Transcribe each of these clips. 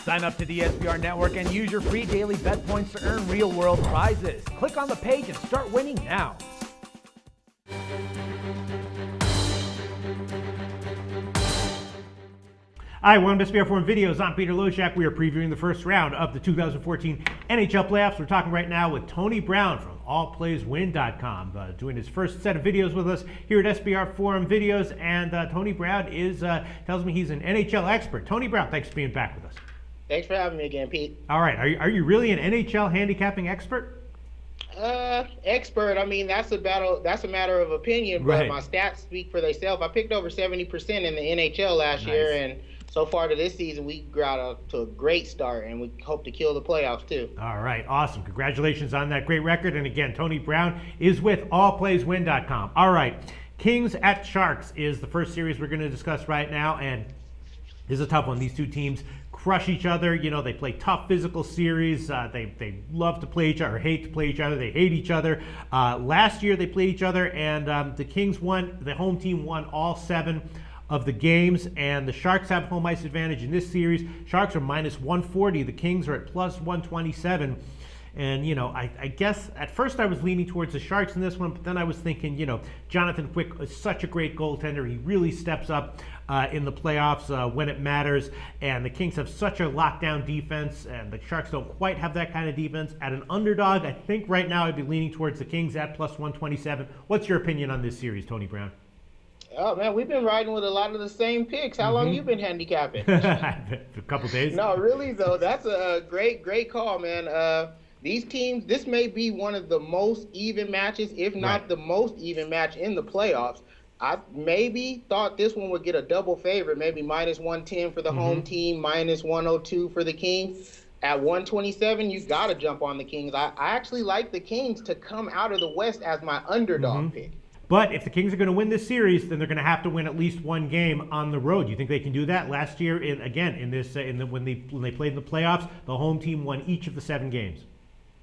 Sign up to the SBR Network and use your free daily bet points to earn real-world prizes. Click on the page and start winning now. Hi, welcome to SBR Forum Videos. I'm Peter Lojak. We are previewing the first round of the 2014 NHL playoffs. We're talking right now with Tony Brown from allplayswin.com, doing his first set of videos with us here at SBR Forum Videos. And Tony Brown tells me he's an NHL expert. Tony Brown, thanks for being back with us. Thanks for having me again, Pete. All right, are you really an NHL handicapping expert? Expert. I mean, that's a matter of opinion, but Right. my stats speak for themselves. I picked over 70% in the NHL last year, and so far to this season, we got to a great start, and we hope to kill the playoffs too. All right, awesome. Congratulations on that great record. And again, Tony Brown is with allplayswin.com. All right, Kings at Sharks is the first series we're going to discuss right now, and this is a tough one. These two teams crush each other. You know, they play tough physical series. They love to play each other, or hate to play each other. They hate each other. Last year they played each other, and the Kings won. The home team won all 7 of the games, and the Sharks have home ice advantage in this series. Sharks are minus 140. The Kings are at plus 127. And, you know, I guess at first I was leaning towards the Sharks in this one, but then I was thinking, you know, Jonathan Quick is such a great goaltender. He really steps up in the playoffs when it matters. And the Kings have such a lockdown defense, and the Sharks don't quite have that kind of defense. At an underdog, I think right now I'd be leaning towards the Kings at plus 127. What's your opinion on this series, Tony Brown? Oh man, we've been riding with a lot of the same picks. How long you been handicapping? A couple days. No, really though, that's a great call, man. These teams, this may be one of the most even matches, if not the most even match in the playoffs. I maybe thought this one would get a double favorite, maybe minus 110 for the home team, minus 102 for the Kings. At 127, you got to jump on the Kings. I actually like the Kings to come out of the West as my underdog pick. But if the Kings are going to win this series, then they're going to have to win at least one game on the road. Do you think they can do that? Last year, when they played in the playoffs, the home team won each of the 7 games.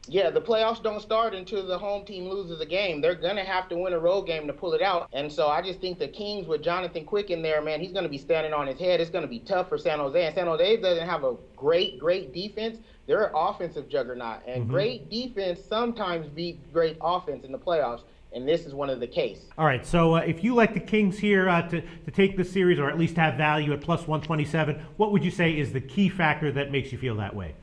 Yeah, the playoffs don't start until the home team loses a game. They're going to have to win a road game to pull it out. And so I just think the Kings with Jonathan Quick in there, man, he's going to be standing on his head. It's going to be tough for San Jose. And San Jose doesn't have a great defense. They're an offensive juggernaut. And great defense sometimes beat great offense in the playoffs. And this is one of the case. All right, so if you like the Kings here to take this series, or at least have value at plus 127, what would you say is the key factor that makes you feel that way?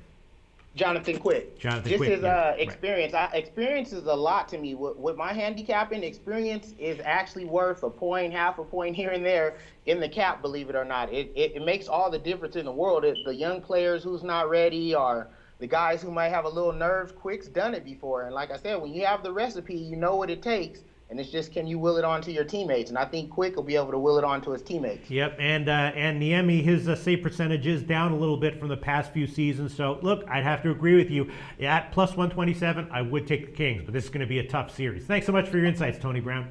Jonathan Quick. Just Quick, his experience. Right. Experience is a lot to me. With my handicapping, experience is actually worth a point, half a point here and there in the cap, believe it or not. It makes all the difference in the world. The young players who's not ready, or the guys who might have a little nerves, Quick's done it before. And like I said, when you have the recipe, you know what it takes. And it's just, can you will it on to your teammates? And I think Quick will be able to will it on to his teammates. Yep, and Niemi, his save percentage is down a little bit from the past few seasons. So, look, I'd have to agree with you. At plus 127, I would take the Kings, but this is going to be a tough series. Thanks so much for your insights, Tony Brown.